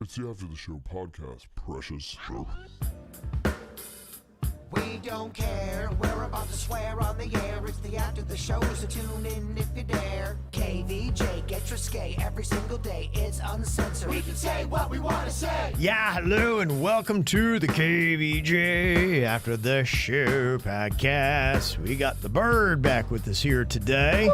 It's the After the Show podcast, precious. We don't care, we're about to swear on the air. It's the After the Show, so tune in if you dare. KVJ, get your skate every single day. It's uncensored. We can say what we want to say. Yeah, hello and welcome to the KVJ After the Show podcast. We got the Bird back with us here today.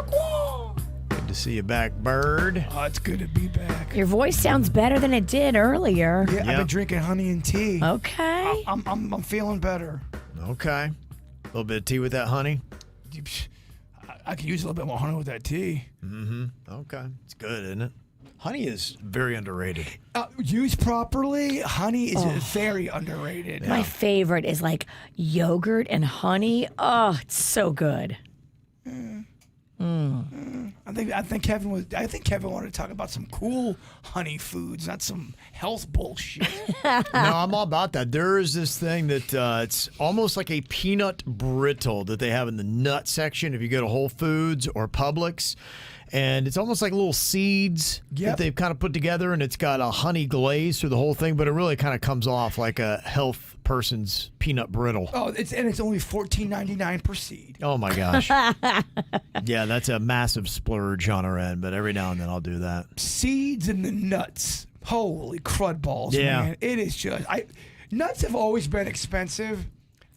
Good to see you back, Bird. Oh, it's good to be back. Your voice sounds better than it did earlier. Yeah, I've been drinking honey and tea. Okay. I'm feeling better. Okay. A little bit of tea with that honey? I could use a little bit more honey with that tea. Mm-hmm. Okay. It's good, isn't it? Honey is very underrated. Used properly, honey is very underrated. My favorite is like yogurt and honey. Oh, it's so good. I think Kevin wanted to talk about some cool honey foods, not some health bullshit. No, I'm all about that. There is this thing that it's almost like a peanut brittle that they have in the nut section if you go to Whole Foods or Publix. And it's almost like little seeds that they've kind of put together, and it's got a honey glaze through the whole thing, but it really kind of comes off like a health person's peanut brittle. Oh, it's only $14.99 per seed. Oh, my gosh. Yeah, that's a massive splurge on our end, but every now and then I'll do that. Seeds and the nuts. Holy crud balls, man. It is just... nuts have always been expensive.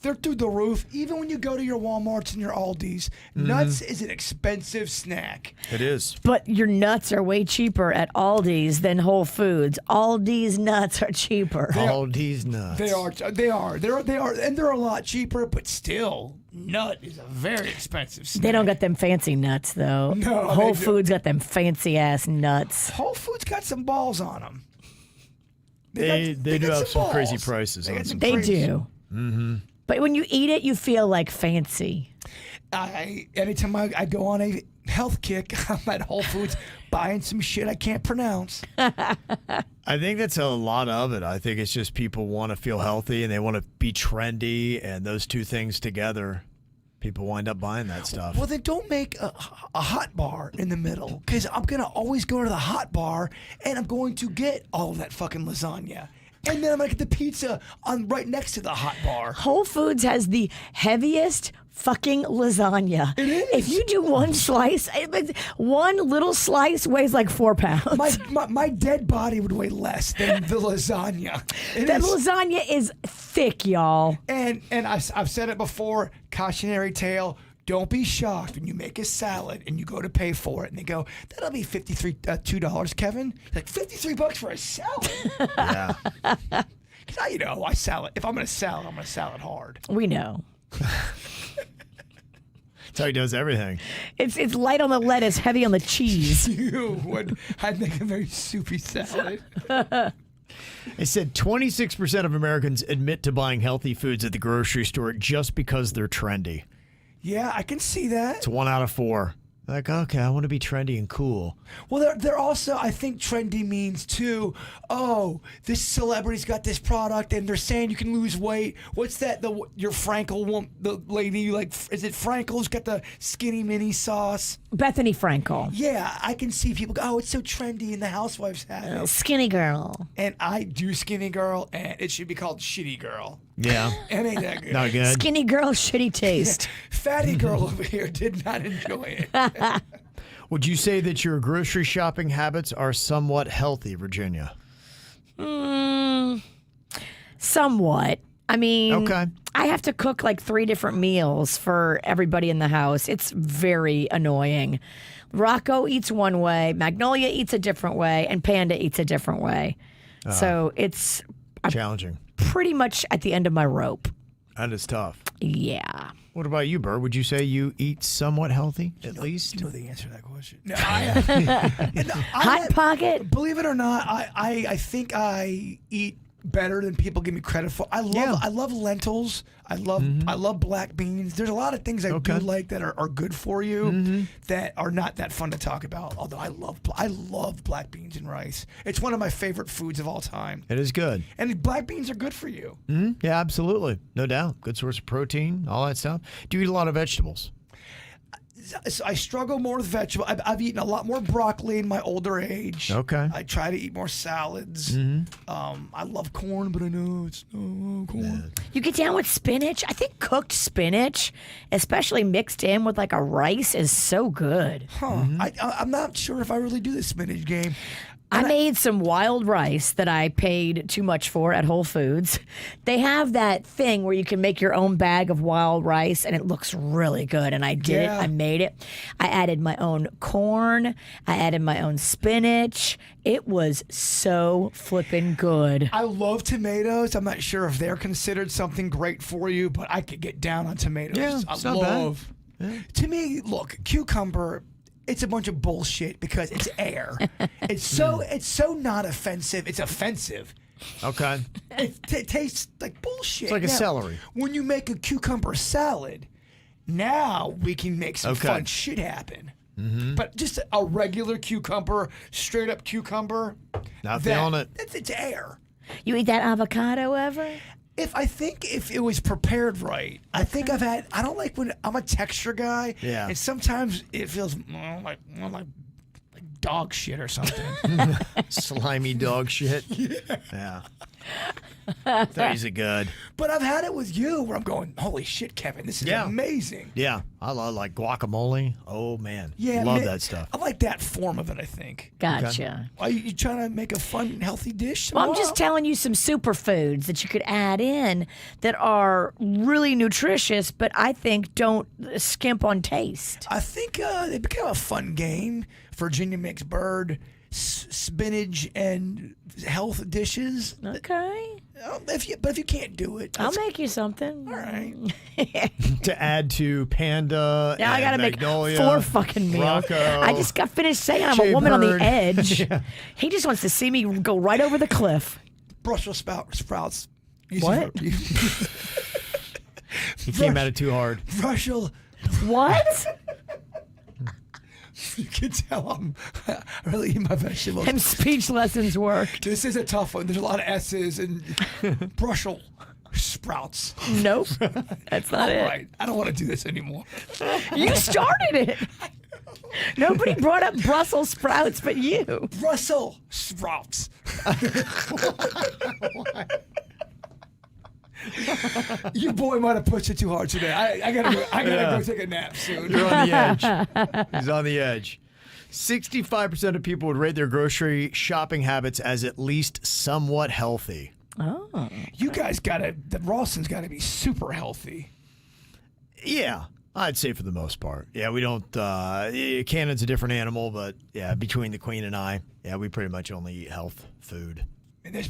They're through the roof. Even when you go to your Walmarts and your Aldis, nuts is an expensive snack. It is. But your nuts are way cheaper at Aldi's than Whole Foods. Aldi's nuts are cheaper. Aldi's nuts. They are, and they're a lot cheaper. But still, nut is a very expensive snack. They don't got them fancy nuts though. No, Whole Foods got them fancy ass nuts. Whole Foods got some balls on them. They do have some crazy balls. prices on some. They do. Mm-hmm. But when you eat it, you feel like fancy. Anytime I go on a health kick, I'm at Whole Foods buying some shit I can't pronounce. I think that's a lot of it. I think it's just people want to feel healthy and they want to be trendy, and those two things together, people wind up buying that stuff. Well, then don't make a hot bar in the middle, because I'm going to always go to the hot bar and I'm going to get all of that fucking lasagna. And then I'm going to get the pizza on right next to the hot bar. Whole Foods has the heaviest fucking lasagna. It is. If you do one slice, one little slice weighs like 4 pounds. My dead body would weigh less than the lasagna. That lasagna is thick, y'all. And I've said it before, cautionary tale. Don't be shocked when you make a salad and you go to pay for it and they go, that'll be $2, Kevin. Like $53 for a salad? Yeah. Because you know, if I'm going to salad, I'm going to salad hard. We know. That's how he does everything. It's light on the lettuce, heavy on the cheese. I'd make a very soupy salad. It said 26% of Americans admit to buying healthy foods at the grocery store just because they're trendy. Yeah, I can see that. It's 1 out of 4. Like, okay, I want to be trendy and cool. Well, they're also, I think trendy means too, oh, this celebrity's got this product and they're saying you can lose weight. What's that? Your Frankel one, the lady you like, is it Frankel's got the skinny mini sauce? Bethany Frankel. Yeah, I can see people go, oh, it's so trendy and the housewives have it. Skinny girl. And I do skinny girl and it should be called shitty girl. Yeah. It ain't that good. Not good. Skinny girl, shitty taste. Fatty girl over here did not enjoy it. Would you say that your grocery shopping habits are somewhat healthy, Virginia? Somewhat. I mean, okay. I have to cook like 3 different meals for everybody in the house. It's very annoying. Rocco eats one way, Magnolia eats a different way, and Panda eats a different way. So it's challenging. Pretty much at the end of my rope. That is tough. Yeah. What about you, Bird? Would you say you eat somewhat healthy, at least? You know the answer to that question. No, Hot Pocket? Believe it or not, I think I eat better than people give me credit for. I love lentils. I love black beans. There's a lot of things I do like that are good for you that are not that fun to talk about. Although I love black beans and rice. It's one of my favorite foods of all time. It is good. And black beans are good for you. Mm-hmm. Yeah, absolutely. No doubt. Good source of protein, all that stuff. Do you eat a lot of vegetables? I struggle more with vegetables. I've eaten a lot more broccoli in my older age. Okay. I try to eat more salads. I love corn, but I know it's no corn. You get down with spinach. I think cooked spinach, especially mixed in with like a rice, is so good. Huh. I'm not sure if I really do the spinach game. I made some wild rice that I paid too much for at Whole Foods. They have that thing where you can make your own bag of wild rice, and it looks really good. And I did it. I made it. I added my own corn. I added my own spinach. It was so flippin' good. I love tomatoes. I'm not sure if they're considered something great for you, but I could get down on tomatoes. Yeah, I it's not love. bad. Yeah. To me, look, cucumber. It's a bunch of bullshit because it's air. It's so not offensive. It's offensive. Okay. It tastes like bullshit. It's like a celery. When you make a cucumber salad, now we can make some fun shit happen. But just a regular cucumber, straight up cucumber. Not feeling it. It's air. You eat that avocado ever? If it was prepared right, I think I don't like when I'm a texture guy. Yeah. And sometimes it feels like dog shit or something. Slimy dog shit. Yeah. These are good. But I've had it with you where I'm going, holy shit, Kevin, this is amazing. Yeah. I love like guacamole. Oh, man. Yeah. Love that stuff. I like that form of it, I think. Gotcha. Are you trying to make a fun, healthy dish? Well, I'm just telling you some superfoods that you could add in that are really nutritious, but I think don't skimp on taste. I think it became a fun game. Virginia makes bird, spinach, and health dishes. Okay. If you can't do it, I'll make you something. all right. To add to Panda. Now I and gotta make Magnolia, 4 fucking meals. Rocco, I just got finished saying I'm a woman on the Jbird. edge. Yeah. He just wants to see me go right over the cliff. Brussels sprouts. What? He came at it too hard. Brussels. What? You can tell I really eat my vegetables. Them speech lessons work. This is a tough one. There's a lot of S's and Brussels sprouts. Nope. That's not All it. right. I don't want to do this anymore. You started it. Nobody brought up Brussels sprouts but you. Brussels sprouts. You boy might have pushed it too hard today. I gotta go take a nap soon. You're on the edge. He's on the edge. 65% of people would rate their grocery shopping habits as at least somewhat healthy. Oh. You guys the Rawson's gotta be super healthy. Yeah, I'd say for the most part. Yeah, we don't. Cannon's a different animal, but yeah, between the Queen and I, yeah, we pretty much only eat health food. And there's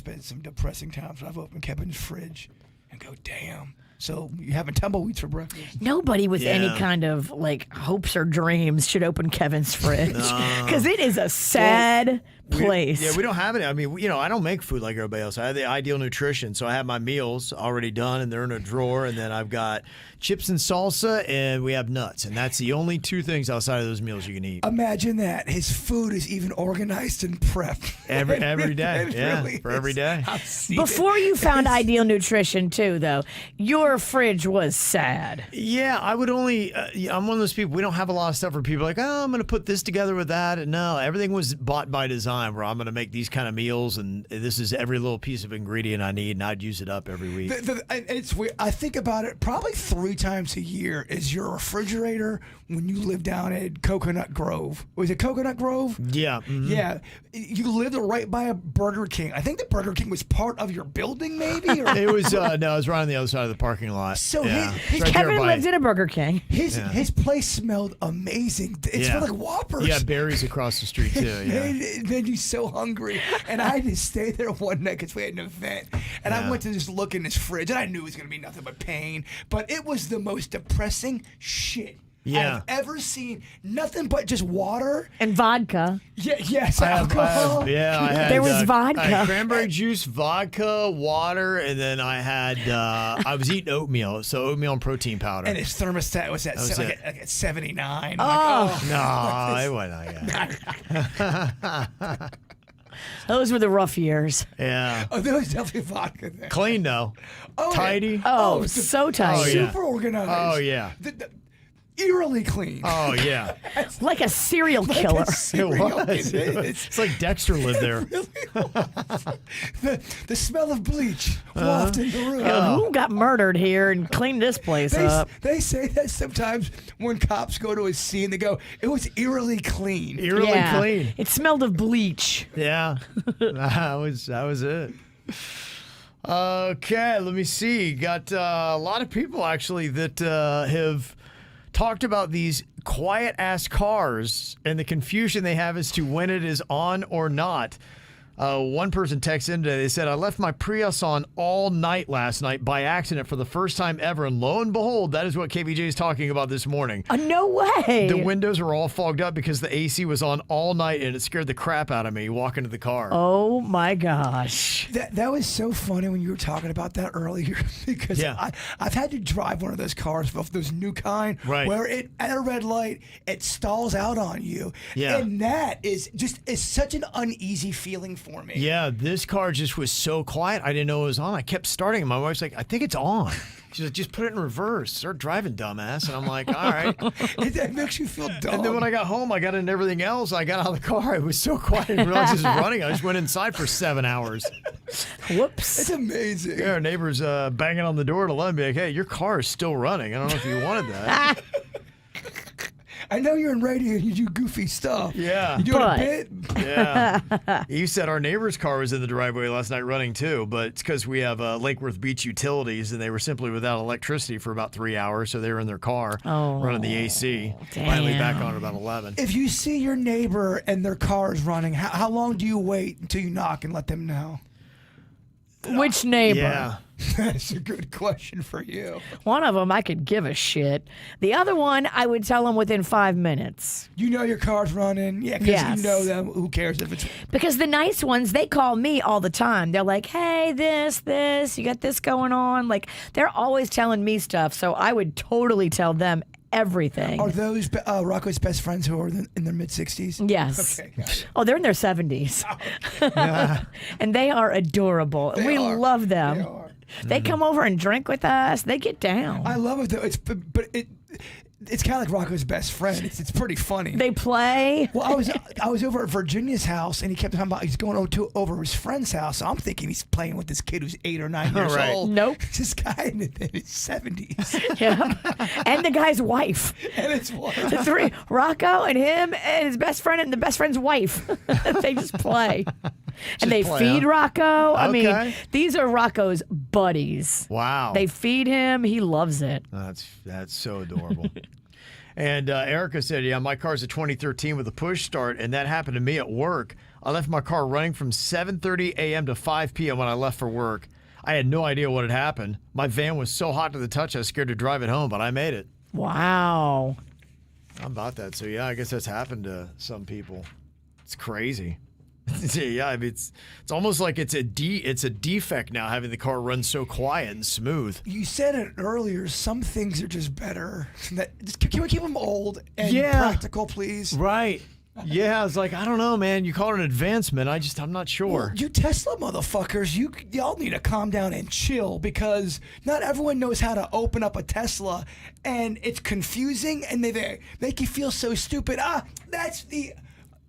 been some depressing times when I've opened Kevin's fridge and go, damn. So you having tumbleweeds for breakfast? Nobody with any kind of like hopes or dreams should open Kevin's fridge because it is a sad place. We don't have any. I mean, I don't make food like everybody else. I have the Ideal Nutrition, so I have my meals already done, and they're in a drawer, and then I've got chips and salsa, and we have nuts, and that's the only 2 things outside of those meals you can eat. Imagine that. His food is even organized and prepped. Every day. It Yeah, really for is. every day. I've seen Before it. you found Ideal Nutrition, too, though, your fridge was sad. Yeah, I would only. I'm one of those people. We don't have a lot of stuff where people are like, oh, I'm going to put this together with that. And no, everything was bought by design. Where I'm going to make these kind of meals, and this is every little piece of ingredient I need, and I'd use it up every week. It's weird. I think about it probably 3 times a year. Is your refrigerator when you live down at Coconut Grove? Was it Coconut Grove? Yeah. Mhm. Yeah. You lived right by a Burger King. I think the Burger King was part of your building, maybe. Or It was no, it was right on the other side of the parking lot. So yeah. his- It's right there Kevin by- lives in a Burger King. his place smelled amazing. It Yeah. smelled like Whoppers. Yeah, berries across the street too. Yeah. It made you so hungry. And I had to stay there one night because we had an event. And I Yeah. went to just look in his fridge, and I knew it was going to be nothing but pain. But it was the most depressing shit Yeah. I've ever seen. Nothing but just water. And vodka. Yes, I had, There was vodka. I had cranberry juice, vodka, water, and then I had I was eating oatmeal, so oatmeal and protein powder. And his thermostat was at, was like, it. at 79. No, it wasn't. Yeah. Those were the rough years. Yeah. Oh, there was definitely vodka there. Clean though. Oh, Tidy. Oh, it's so tight. Oh, yeah. Super organized. Oh, yeah. eerily clean. Oh, yeah. Like a serial killer. It's like Dexter lived there. The smell of bleach wafting the room. Who got murdered here and cleaned this place up? They say that sometimes when cops go to a scene, they go, "It was eerily clean." Eerily clean. It smelled of bleach. Yeah, that was it. Okay, let me see. Got a lot of people actually that have talked about these quiet ass cars and the confusion they have as to when it is on or not. One person texted in today. They said, I left my Prius on all night last night by accident for the first time ever. And lo and behold, that is what KVJ is talking about this morning. No way. The windows were all fogged up because the AC was on all night and it scared the crap out of me walking to the car. Oh, my gosh. That was so funny when you were talking about that earlier because I've had to drive one of those cars, those new kind, where it at a red light, it stalls out on you. Yeah. And that is such an uneasy feeling for me. Yeah, this car just was so quiet. I didn't know it was on. I kept starting and my wife's like, I think it's on. She's like, just put it in reverse. Start driving, dumbass. And I'm like, all right. That makes you feel dumb. And then when I got home, I got into everything else. I got out of the car. It was so quiet. I didn't realize it was running. I just went inside for 7 hours. Whoops. It's amazing. Yeah, our neighbor's banging on the door to let me be like, hey, your car is still running. I don't know if you wanted that. I know you're in radio and you do goofy stuff. Yeah. You doing a bit? Yeah. You said our neighbor's car was in the driveway last night running too, but it's because we have Lake Worth Beach Utilities and they were simply without electricity for about 3 hours, so they were in their car running the AC. Finally back on at about 11. If you see your neighbor and their car is running, how long do you wait until you knock and let them know? Which neighbor? Yeah. That's a good question for you. One of them, I could give a shit. The other one, I would tell them within 5 minutes. You know your car's running? Yeah, because you know them. Who cares if it's... Because the nice ones, they call me all the time. They're like, hey, this, you got this going on. Like, they're always telling me stuff, so I would totally tell them everything. Are those Rocco's best friends who are in their mid-60s? Yes. Okay. Gotcha. Oh, they're in their 70s. And they are adorable. We love them. They are. They come over and drink with us. They get down. I love it, though. It's kind of like Rocco's best friend. It's pretty funny. They play. Well, I was over at Virginia's house, and he kept talking about he's going over his friend's house. So I'm thinking he's playing with this kid who's 8 or 9 years old. Nope. This guy in his 70s. Yeah. And the guy's wife. And it's what? The three, Rocco and him and his best friend and the best friend's wife. They just play. And they feed Rocco. I mean, these are Rocco's buddies. Wow. They feed him. He loves it. That's so adorable. And Erica said, yeah, my car's a 2013 with a push start, and that happened to me at work. I left my car running from 7:30 a.m. to 5 p.m. when I left for work. I had no idea what had happened. My van was so hot to the touch, I was scared to drive it home, but I made it. Wow. How about that? So, yeah, I guess that's happened to some people. It's crazy. Yeah, I mean, it's almost like it's a defect now having the car run so quiet and smooth. You said it earlier. Some things are just better. Can we keep them old and practical, please? Right. Yeah, I was like, I don't know, man. You call it an advancement. I'm not sure. Well, you Tesla motherfuckers, y'all need to calm down and chill because not everyone knows how to open up a Tesla, and it's confusing, and they make you feel so stupid. That's the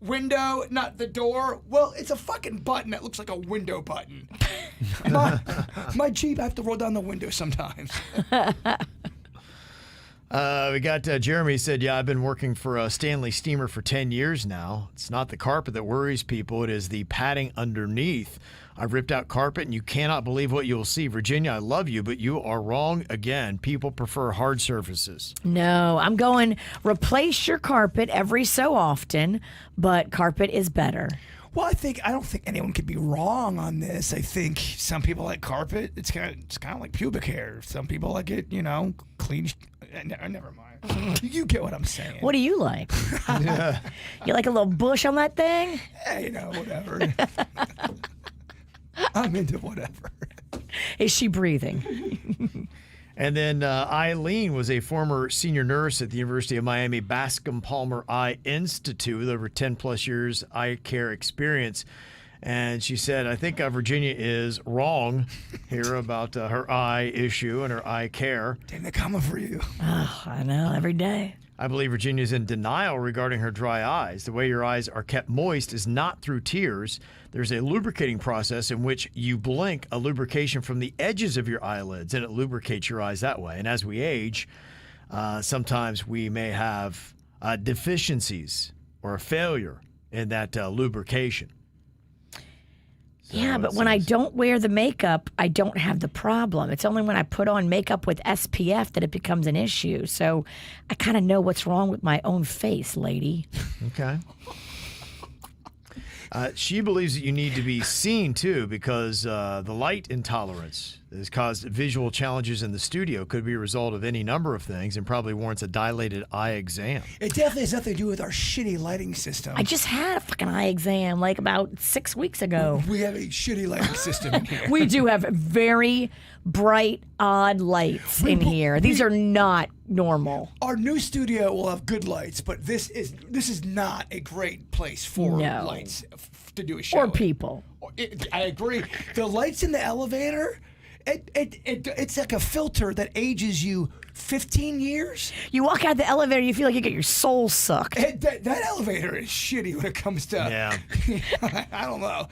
window, not the door. Well, it's a fucking button that looks like a window button. My Jeep, I have to roll down the window sometimes. We got Jeremy said, yeah, I've been working for a Stanley Steamer for 10 years now. It's not the carpet that worries people. It is the padding underneath. I've ripped out carpet, and you cannot believe what you will see. Virginia, I love you, but you are wrong again. People prefer hard surfaces. No, I'm going replace your carpet every so often, but carpet is better. Well, I don't think anyone could be wrong on this. I think some people like carpet. It's kind of like pubic hair. Some people like it, clean. Never mind. You get what I'm saying. What do you like? You like a little bush on that thing? Whatever. I'm into whatever. Is she breathing? And then Eileen was a former senior nurse at the University of Miami Bascom Palmer Eye Institute with over 10 plus years eye care experience. And she said, I think Virginia is wrong here about her eye issue and her eye care. Damn, they're coming for you. Oh, I know, every day. I believe Virginia is in denial regarding her dry eyes. The way your eyes are kept moist is not through tears. There's a lubricating process in which you blink a lubrication from the edges of your eyelids, and it lubricates your eyes that way. And as we age, sometimes we may have deficiencies or a failure in that lubrication. Yeah, but when I don't wear the makeup, I don't have the problem. It's only when I put on makeup with SPF that it becomes an issue. So I kind of know what's wrong with my own face, lady. Okay. She believes that you need to be seen, too, because the light intolerance has caused visual challenges in the studio. Could be a result of any number of things and probably warrants a dilated eye exam. It definitely has nothing to do with our shitty lighting system. I just had a fucking eye exam like about 6 weeks ago. We have a shitty lighting system in here. We do have very bright, odd lights in here. These are not normal. Our new studio will have good lights, but this is not a great place for lights to do a show. Or people. I agree. The lights in the elevator, it's like a filter that ages you 15 years. You walk out the elevator, you feel like you get your soul sucked. That elevator is shitty when it comes to. Yeah. I don't know.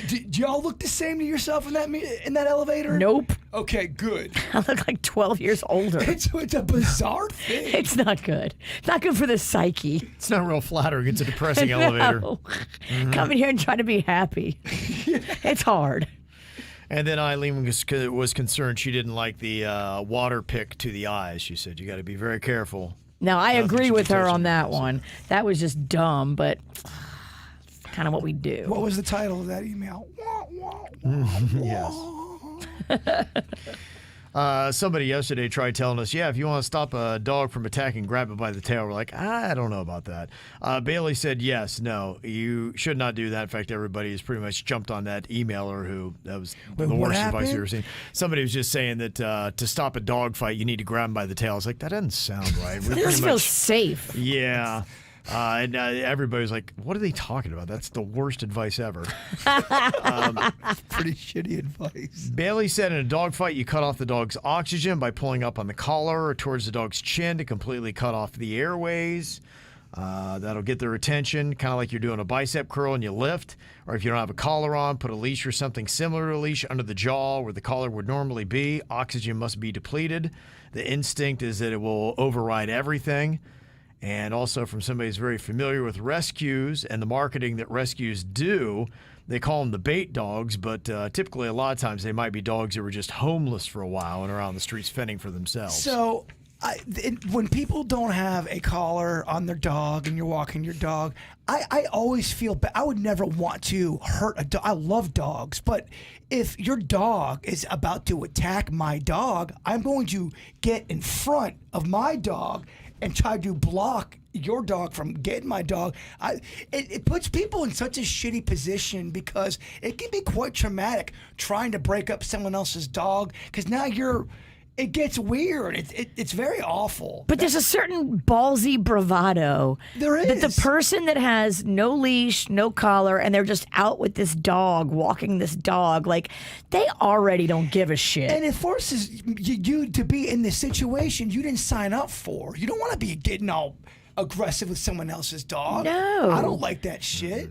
Do y'all look the same to yourself in that elevator? Nope. Okay, good. I look like 12 years older. It's a bizarre thing. It's not good. Not good for the psyche. It's not real flattering. It's a depressing elevator. No. Coming here and trying to be happy. It's hard. And then Eileen was concerned she didn't like the water pick to the eyes. She said, you got to be very careful. Now, I agree with her on that eyes. one. That was just dumb, but kind of what we do. What was the title of that email? Yes. Somebody yesterday tried telling us, if you want to stop a dog from attacking, grab it by the tail. We're like, I don't know about that. Bailey said, yes, no, you should not do that. In fact, everybody has pretty much jumped on that emailer that was the worst advice you've ever seen. Somebody was just saying that to stop a dog fight, you need to grab him by the tail. I was like, that doesn't sound right. It doesn't feel safe. Yeah. And everybody was like, what are they talking about? That's the worst advice ever. Pretty shitty advice. Bailey said in a dog fight, you cut off the dog's oxygen by pulling up on the collar or towards the dog's chin to completely cut off the airways. That'll get their attention, kind of like you're doing a bicep curl and you lift. Or if you don't have a collar on, put a leash or something similar to a leash under the jaw where the collar would normally be. Oxygen must be depleted. The instinct is that it will override everything. And also from somebody who's very familiar with rescues and the marketing that rescues do, they call them the bait dogs, but typically a lot of times they might be dogs that were just homeless for a while and are out on the streets fending for themselves. So when people don't have a collar on their dog and you're walking your dog, I always feel bad. I would never want to hurt a dog. I love dogs, but if your dog is about to attack my dog, I'm going to get in front of my dog and try to block your dog from getting my dog. It puts people in such a shitty position because it can be quite traumatic trying to break up someone else's dog because now it gets weird. It's very awful. But there's a certain ballsy bravado. There is. That the person that has no leash, no collar, and they're just out with this dog, walking this dog, like, they already don't give a shit. And it forces you to be in this situation you didn't sign up for. You don't want to be getting all aggressive with someone else's dog. No. I don't like that shit.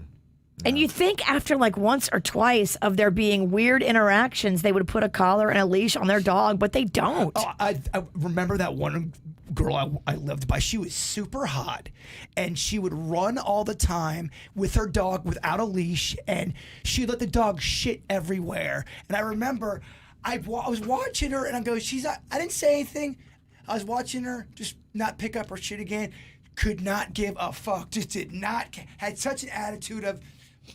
And you think after like once or twice of there being weird interactions, they would put a collar and a leash on their dog, but they don't. Oh, I remember that one girl I lived by. She was super hot, and she would run all the time with her dog without a leash, and she let the dog shit everywhere. And I remember I was watching her, and I go, I didn't say anything. I was watching her just not pick up her shit again. Could not give a fuck. Just did not. Had such an attitude of,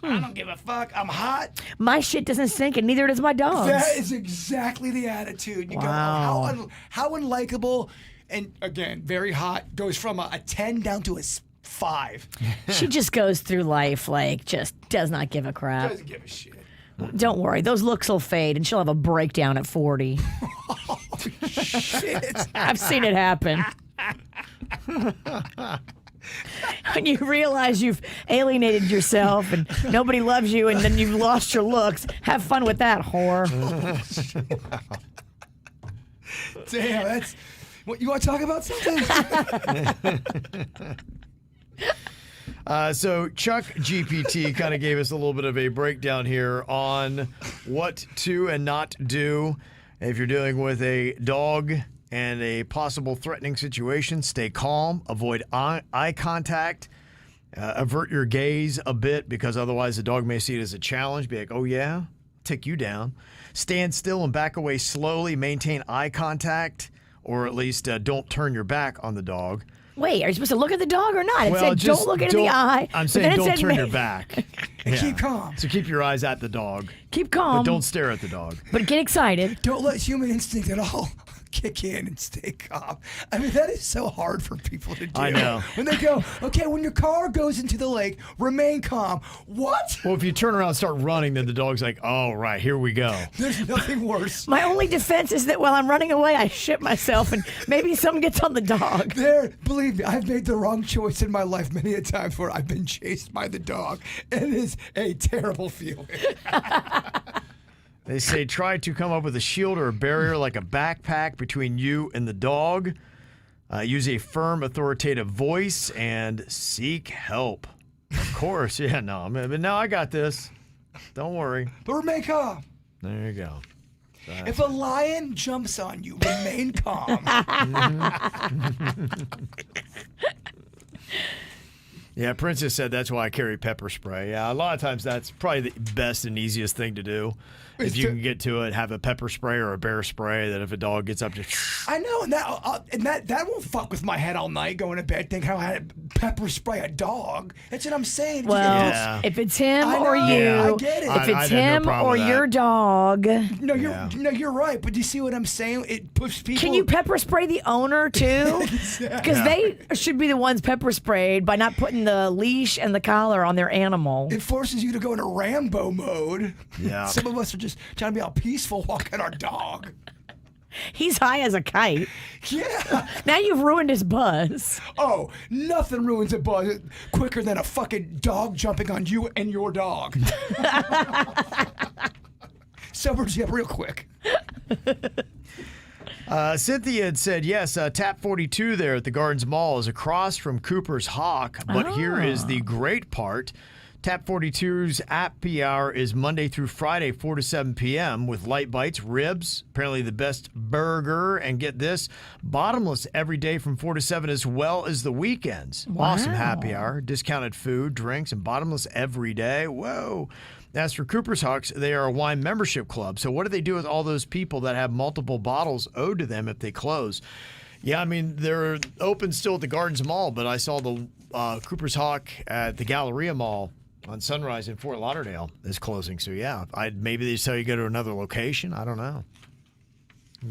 I don't give a fuck. I'm hot. My shit doesn't stink, and neither does my dog's. That is exactly the attitude. You Wow. go, how unlikable, and again, very hot, goes from a 10 down to a 5. She just goes through life like just does not give a crap. Doesn't give a shit. Don't worry, those looks will fade, and she'll have a breakdown at 40. Shit. I've seen it happen. When you realize you've alienated yourself and nobody loves you and then you've lost your looks, have fun with that, whore. Damn, that's... What, you want to talk about something? So Chuck GPT kind of gave us a little bit of a breakdown here on what to and not do if you're dealing with a dog and a possible threatening situation. Stay calm, avoid eye contact, avert your gaze a bit because otherwise the dog may see it as a challenge. Be like, oh yeah, take you down. Stand still and back away slowly. Maintain eye contact, or at least don't turn your back on the dog. Wait, are you supposed to look at the dog or not? It Well, said just don't look it in the eye. I'm but saying then it don't said turn your back. And keep calm. So keep your eyes at the dog, Keep calm. but don't stare at the dog. But get excited. Don't let human instinct at all kick in and stay calm. I mean, that is so hard for people to do. I know. When they go, okay, when your car goes into the lake, remain calm. What? Well, if you turn around and start running, then the dog's like, oh, right, here we go. There's nothing worse. My only defense is that while I'm running away, I shit myself and maybe something gets on the dog. Believe me, I've made the wrong choice in my life many a times where I've been chased by the dog. It is a terrible feeling. They say try to come up with a shield or a barrier like a backpack between you and the dog. Use a firm, authoritative voice and seek help. Of course, yeah, no, but no, I got this. Don't worry. But remain calm. There you go. If a lion jumps on you, remain calm. Yeah, Princess said that's why I carry pepper spray. Yeah, a lot of times that's probably the best and easiest thing to do. If you can get to it, have a pepper spray or a bear spray that if a dog gets up, just... I know, and that won't fuck with my head all night going to bed thinking how I had to pepper spray a dog. That's what I'm saying. Well, Yeah. if it's him I or know, you, I get it. if I it's had no him problem or with that. your dog, No, you're right. But do you see what I'm saying? It puts people. can you pepper spray the owner too? Because they should be the ones pepper sprayed by not putting the leash and the collar on their animal. It forces you to go into Rambo mode. Yeah. Some of us are just trying to be all peaceful walking our dog. He's high as a kite. Yeah. Now you've ruined his buzz. Oh, nothing ruins a buzz quicker than a fucking dog jumping on you and your dog. Sobers you up real quick. Cynthia had said, yes, Tap 42 there at the Gardens Mall is across from Cooper's Hawk. But here is the great part. Tap 42's happy hour is Monday through Friday, 4 to 7 p.m. with light bites, ribs, apparently the best burger, and get this, bottomless every day from 4 to 7 as well as the weekends. Wow. Awesome happy hour, discounted food, drinks, and bottomless every day. Whoa. As for Cooper's Hawks, they are a wine membership club. So what do they do with all those people that have multiple bottles owed to them if they close? Yeah, I mean, they're open still at the Gardens Mall, but I saw the Cooper's Hawk at the Galleria Mall on Sunrise in Fort Lauderdale is closing. So, yeah, maybe they tell you go to another location. I don't know.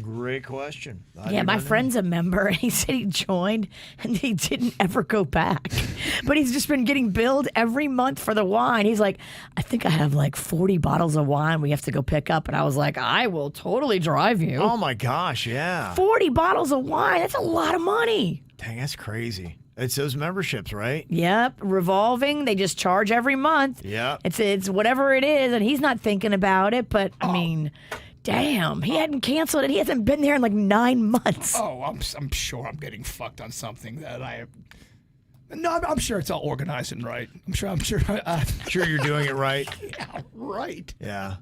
Great question. Yeah, my friend's a member, and he said he joined, and he didn't ever go back. But he's just been getting billed every month for the wine. He's like, I think I have like 40 bottles of wine we have to go pick up. And I was like, I will totally drive you. Oh, my gosh, yeah. 40 bottles of wine, that's a lot of money. Dang, that's crazy. It's those memberships, right? Yep, revolving. They just charge every month. Yeah. It's whatever it is, and he's not thinking about it. But I mean, damn, he hadn't canceled it. He hasn't been there in like 9 months. Oh, I'm sure I'm getting fucked on something that I have. No, I'm sure it's all organized and right. I'm sure. Sure you're doing it right? Yeah, right. Yeah.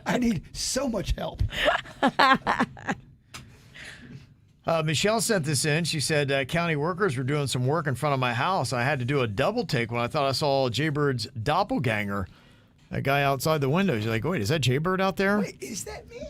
I need so much help. Michelle sent this in. She said, county workers were doing some work in front of my house. I had to do a double take when I thought I saw Jbird's doppelganger. That guy outside the window. She's like, wait, is that Jbird out there? Wait, is that me?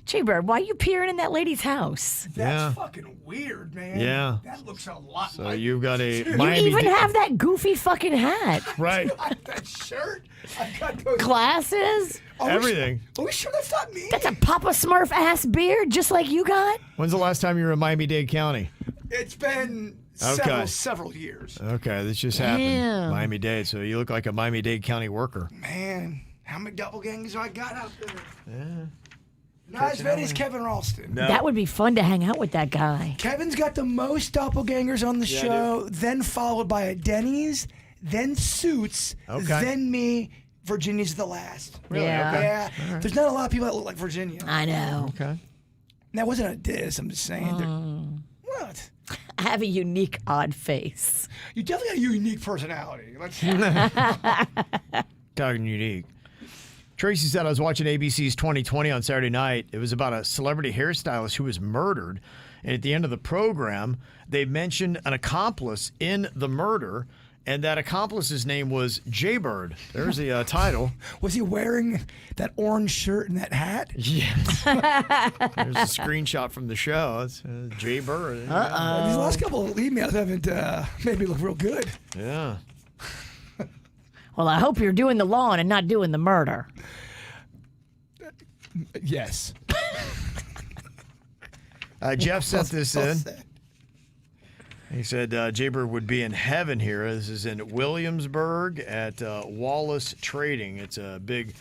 Jbird, why are you peering in that lady's house? That's fucking weird, man. Yeah. That looks a lot So like you've got a You Miami even have that goofy fucking hat. right. that shirt. I got those. Glasses. Everything. Are we sure that's not me? That's a Papa Smurf ass beard, just like you got. When's the last time you were in Miami-Dade County? It's been Okay. several years. Okay, this just happened. Damn. Miami-Dade. So you look like a Miami-Dade County worker. Man, how many doppelgangers I got out there? Not as many as Kevin Ralston. No. That would be fun to hang out with that guy. Kevin's got the most doppelgangers on the show, then followed by a Denny's, then Suits, then me. Virginia's the last. Really? Yeah. Okay. Yeah. Right. There's not a lot of people that look like Virginia. I know. Okay. That wasn't a diss. I'm just saying. What? I have a unique, odd face. You definitely got a unique personality. Let's Talking unique. Tracy said, I was watching ABC's 2020 on Saturday night. It was about a celebrity hairstylist who was murdered. And at the end of the program, they mentioned an accomplice in the murder. And that accomplice's name was Jbird. There's the title. Was he wearing that orange shirt and that hat? Yes. There's a screenshot from the show. It's Jbird. These last couple of emails haven't made me look real good. Yeah. Well, I hope you're doing the lawn and not doing the murder. Yes. Jeff sent this in. He said Jbird would be in heaven here. This is in Williamsburg at Wallace Trading. It's a big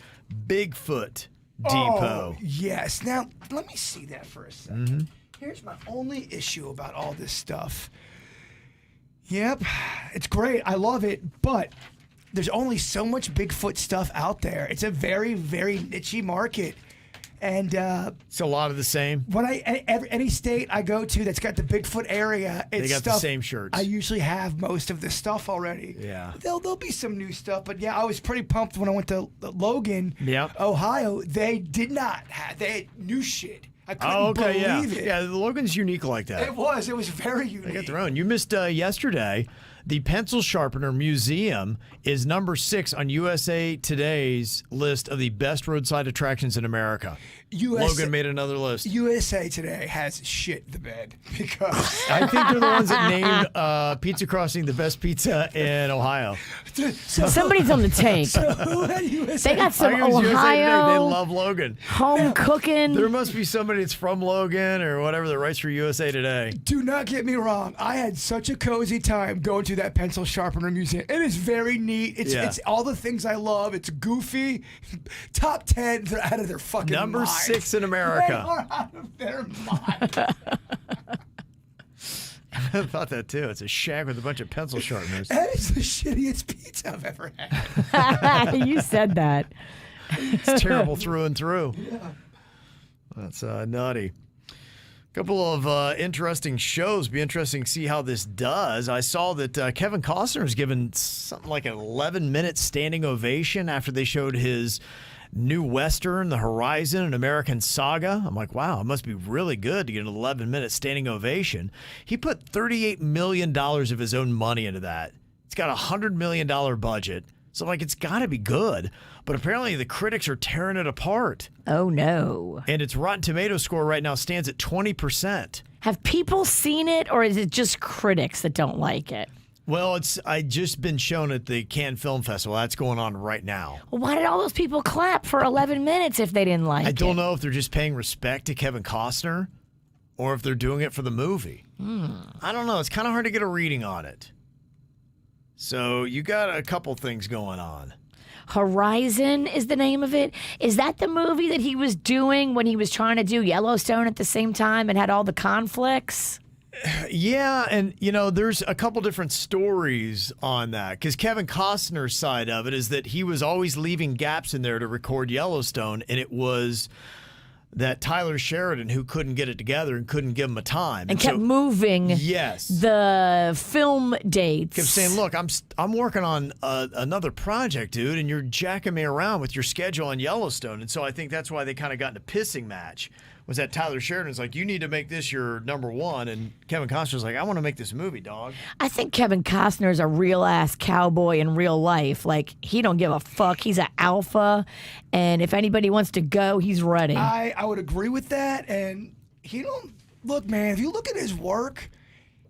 Bigfoot depot. Oh, yes. Now, let me see that for a second. Here's my only issue about all this stuff. Yep, it's great. I love it, but there's only so much Bigfoot stuff out there. It's a very, very niche market. And It's a lot of the same. when any state I go to that's got the Bigfoot area, it's They got stuff the same shirts. I usually have most of the stuff already. Yeah. There'll be some new stuff, but yeah, I was pretty pumped when I went to Logan, Yep. Ohio. They did not have. They had new shit. I couldn't believe it. Yeah, Logan's unique like that. It was very unique. They got their own. You missed yesterday. The Pencil Sharpener Museum is number 6 on USA Today's list of the best roadside attractions in America. Logan made another list. USA Today has shit the bed because I think they're the ones that named Pizza Crossing the best pizza in Ohio. Somebody's on the take. who had USA? They got I some think it was USA Today. They Ohio love Logan. home cooking. There must be somebody that's from Logan or whatever that writes for USA Today. Do not get me wrong. I had such a cozy time going to that Pencil Sharpener Museum. It is very neat. It's all the things I love. It's goofy. Top 10. They're out of their fucking Number minds. 6 in They America. are out of their mind. I thought that too. It's a shack with a bunch of pencil sharpeners. That is the shittiest pizza I've ever had. You said that. It's terrible through and through. That's nutty. Couple of interesting shows. Be interesting to see how this does. I saw that Kevin Costner was given something like an 11-minute standing ovation after they showed his new Western, The Horizon, an American Saga. I'm like, wow, it must be really good to get an 11-minute standing ovation. He put $38 million of his own money into that. It's got a $100 million budget. So, like, it's got to be good. But apparently the critics are tearing it apart. Oh, no. And its Rotten Tomatoes score right now stands at 20%. Have people seen it, or is it just critics that don't like it? Well, I just been shown at the Cannes Film Festival. That's going on right now. Well, why did all those people clap for 11 minutes if they didn't like it? I don't know if they're just paying respect to Kevin Costner or if they're doing it for the movie. I don't know. It's kind of hard to get a reading on it. So you got a couple things going on. Horizon is the name of it. Is that the movie that he was doing when he was trying to do Yellowstone at the same time and had all the conflicts? Yeah, and there's a couple different stories on that because Kevin Costner's side of it is that he was always leaving gaps in there to record Yellowstone, and it was that Tyler Sheridan who couldn't get it together and couldn't give him a time. And kept moving the film dates. Kept saying, look, I'm working on another project, dude, and you're jacking me around with your schedule on Yellowstone. And so I think that's why they kind of got in a pissing match, was that Tyler Sheridan's like, you need to make this your number one. And Kevin Costner's like, I want to make this movie, dog. I think Kevin Costner's a real-ass cowboy in real life. Like, he don't give a fuck. He's an alpha. And if anybody wants to go, he's ready. I would agree with that. And he don't... Look, man, if you look at his work,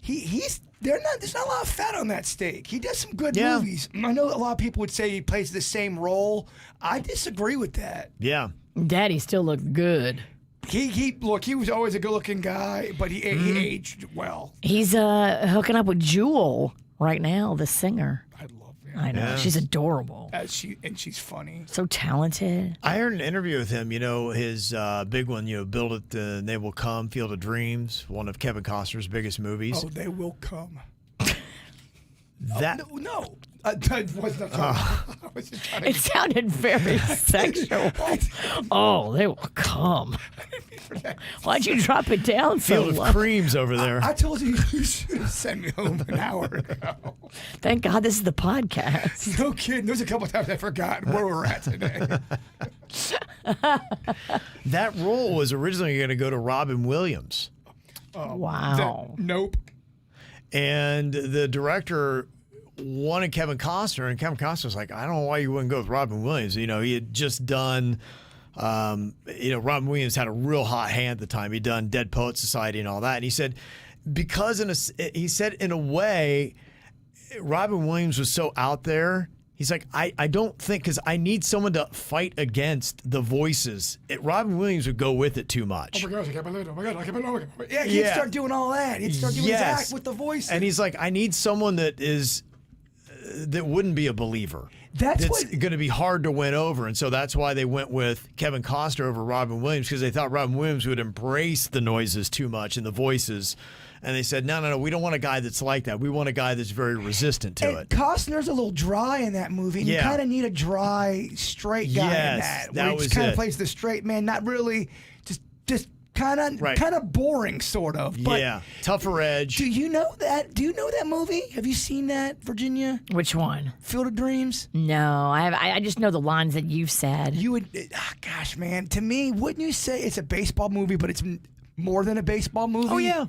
there's not a lot of fat on that steak. He does some good movies. I know a lot of people would say he plays the same role. I disagree with that. Yeah. Daddy still looks good. He was always a good-looking guy, but he aged well. He's hooking up with Jewel right now, the singer. I love I know. She's adorable. She's funny. So talented. I heard an interview with him. His big one, Build It, They Will Come, Field of Dreams, one of Kevin Costner's biggest movies. Oh, they will come. That No. That was not I was just trying to It sounded very sexual. Oh, they will come. Why'd you drop it down so Field low? of Creams over there. I told you should have sent me home an hour ago. Thank God this is the podcast. No kidding. There's a couple times I forgot where we're at today. That role was originally going to go to Robin Williams. Wow. Nope. And the director wanted Kevin Costner, and Kevin Costner was like, I don't know why you wouldn't go with Robin Williams. He had just done, Robin Williams had a real hot hand at the time. He'd done Dead Poet Society and all that. And he said, in a way, Robin Williams was so out there. He's like, I don't think, because I need someone to fight against the voices. Robin Williams would go with it too much. Oh my gosh, I can't believe it. Oh my God, I can't believe it. Yeah, he'd start doing all that. He'd start doing his act with the voices. And he's like, I need someone that wouldn't be a believer. That's going to be hard to win over. And so that's why they went with Kevin Costner over Robin Williams, because they thought Robin Williams would embrace the noises too much and the voices. And they said, no, we don't want a guy that's like that. We want a guy that's very resistant to it. Costner's a little dry in that movie. You kind of need a dry, straight guy in that. That was he kind of plays the straight man, not really, just kind of boring, sort of. But tougher edge. Do you know that? Do you know that movie? Have you seen that, Virginia? Which one? Field of Dreams? No, I just know the lines that you've said. You would, gosh, man. To me, wouldn't you say it's a baseball movie, but it's more than a baseball movie? Oh, yeah.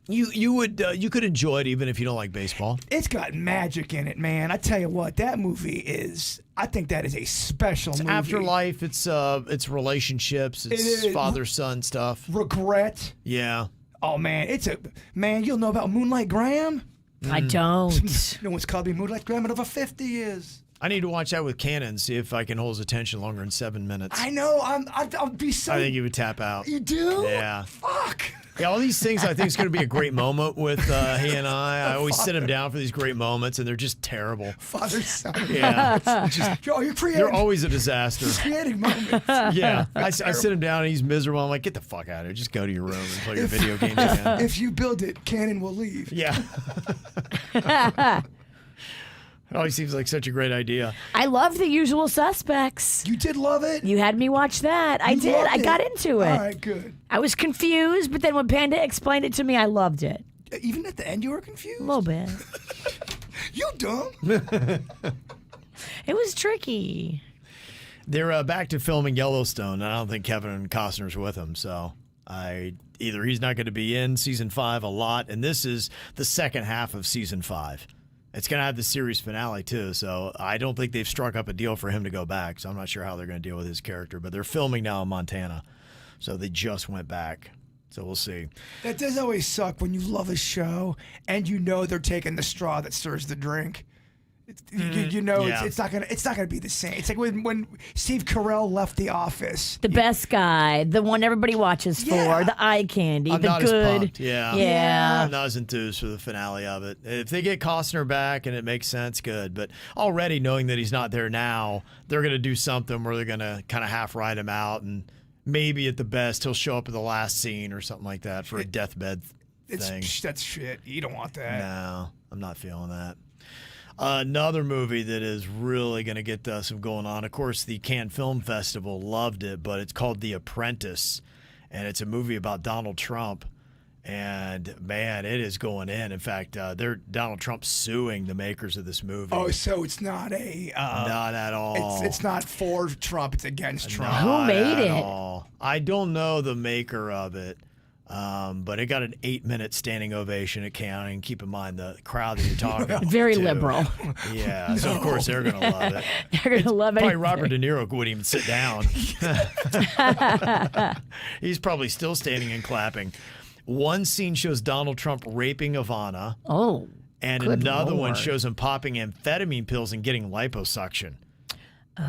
You could enjoy it even if you don't like baseball. It's got magic in it, man. I tell you what, that movie is. I think that is a special movie. Afterlife. It's relationships. It's father-son stuff. Regret. Yeah. Oh man, you'll know about Moonlight Graham. I don't. No one's called me Moonlight Graham in over 50 years. I need to watch that with Cannon, see if I can hold his attention longer than 7 minutes. I know. I'll be so. I think he would tap out. You do? Yeah. Fuck. Yeah, all these things I think is going to be a great moment with he and I. I always sit him down for these great moments, and they're just terrible. Father, son. Yeah. You're creating. They're always a disaster. Creating moments. Yeah. I sit him down, and he's miserable. I'm like, get the fuck out of here. Just go to your room and play your video games again. If you build it, Cannon will leave. Yeah. It always seems like such a great idea. I love The Usual Suspects. You did love it? You had me watch that. I did. I got into it. All right, good. I was confused, but then when Panda explained it to me, I loved it. Even at the end, you were confused? A little bit. You dumb. It was tricky. They're back to filming Yellowstone, and I don't think Kevin Costner's with them, so either he's not going to be in season 5 a lot, and this is the second half of season 5. It's going to have the series finale, too, so I don't think they've struck up a deal for him to go back, so I'm not sure how they're going to deal with his character. But they're filming now in Montana, so they just went back. So we'll see. That does always suck when you love a show and you know they're taking the straw that stirs the drink. It's not gonna be the same. It's like when Steve Carell left The Office. The best guy, the one everybody watches for, the eye candy, I'm the not good. As pumped. Yeah. I'm not as enthused for the finale of it. If they get Costner back and it makes sense, good. But already knowing that he's not there now, they're gonna do something where they're gonna kind of half write him out, and maybe at the best he'll show up in the last scene or something like that for a deathbed thing. That's shit. You don't want that. No, I'm not feeling that. Another movie that is really going to get some going on. Of course, the Cannes Film Festival loved it, but it's called The Apprentice, and it's a movie about Donald Trump. And man, it is going in. In fact, Donald Trump's suing the makers of this movie. Oh, so it's not not at all. It's not for Trump. It's against Trump. Who made it? All. I don't know the maker of it. But it got an 8-minute standing ovation at Cannes. Keep in mind the crowd that you're talking Very to. liberal. Yeah, so of course they're going to love it. They're going to love it. Probably Robert De Niro wouldn't even sit down. He's probably still standing and clapping. One scene shows Donald Trump raping Ivana. Oh, and good another one Lord. shows him popping amphetamine pills and getting liposuction.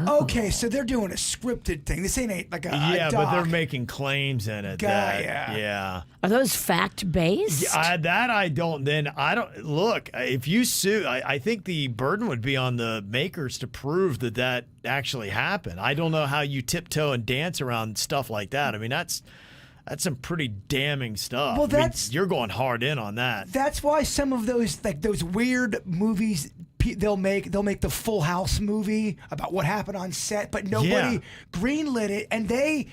Okay, so they're doing a scripted thing. This ain't like a Yeah, doc. but they're making claims in it. Yeah. Are those fact based? I don't look. If you sue, I think the burden would be on the makers to prove that actually happened. I don't know how you tiptoe and dance around stuff like that. I mean, that's some pretty damning stuff. Well, you're going hard in on that. That's why some of those weird movies they'll make the Full House movie about what happened on set, but nobody greenlit it, and they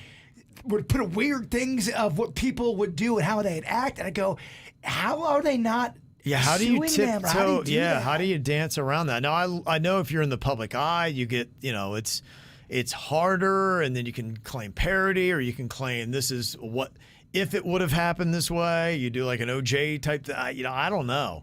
would put weird things of what people would do and how they'd act, and I go, how are they not? Yeah, how do you suing them? tiptoe? How how do you dance around that? Now, I know if you're in the public eye, you get, it's harder, and then you can claim parody, or you can claim this is what if it would have happened this way. You do like an OJ type thing. I don't know.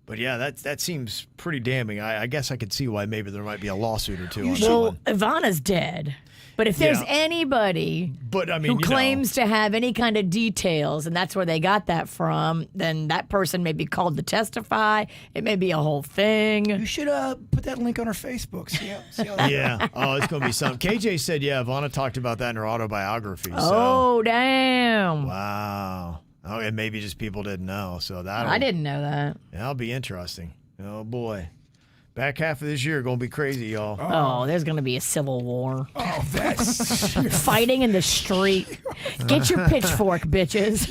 But yeah, that seems pretty damning. I guess I could see why maybe there might be a lawsuit or two on that Well, one. Ivana's dead. But if there's anybody who claims to have any kind of details, and that's where they got that from, then that person may be called to testify. It may be a whole thing. You should put that link on our Facebook. See how that Yeah. Oh, it's going to be something. KJ said, Ivana talked about that in her autobiography. Oh, damn. Wow. Oh, and maybe just people didn't know. So I didn't know that. That'll be interesting. Oh, boy. Back half of this year going to be crazy, y'all. Oh, there's going to be a civil war. Oh, that's Fighting in the street. Get your pitchfork, bitches.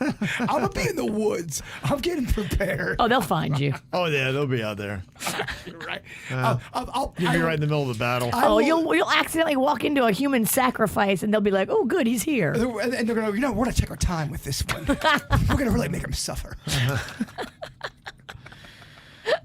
I'm gonna be in the woods. I'm getting prepared. Oh, they'll find you. Oh, yeah, they'll be out there. Right. You'll be right in the middle of the battle. You'll accidentally walk into a human sacrifice, and they'll be like, "Oh, good, he's here." And they're gonna, we're gonna take our time with this one. We're gonna really make him suffer.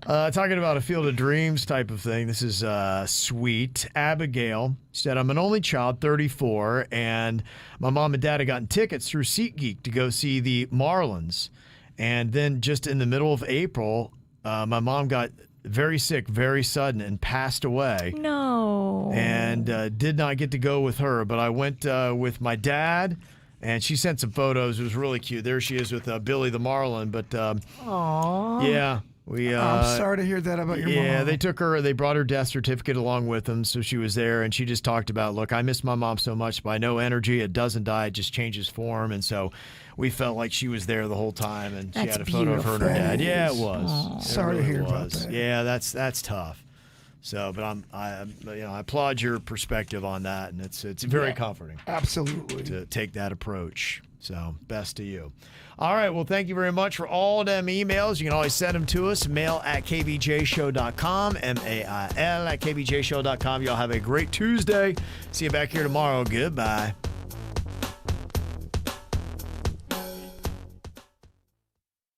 Talking about a field of dreams type of thing. This is sweet. Abigail said, I'm an only child, 34, and my mom and dad had gotten tickets through SeatGeek to go see the Marlins. And then just in the middle of April, my mom got very sick, very sudden, and passed away. No. And did not get to go with her, but I went with my dad. And she sent some photos. It was really cute. There she is with Billy the Marlin. But yeah. I'm sorry to hear that about your mom. Yeah, they brought her death certificate along with them, so she was there, and she just talked about, look, I miss my mom so much, but I know energy, it doesn't die, it just changes form, and so we felt like she was there the whole time, and she had a photo of her and her dad. Yeah, it was. Aww. Sorry to hear about that. Yeah, that's tough. So, but I applaud your perspective on that, and it's very comforting. Absolutely. To take that approach. So, best to you. All right, well, thank you very much for all them emails. You can always send them to us, mail@kvjshow.com, mail@kvjshow.com. Y'all have a great Tuesday. See you back here tomorrow. Goodbye.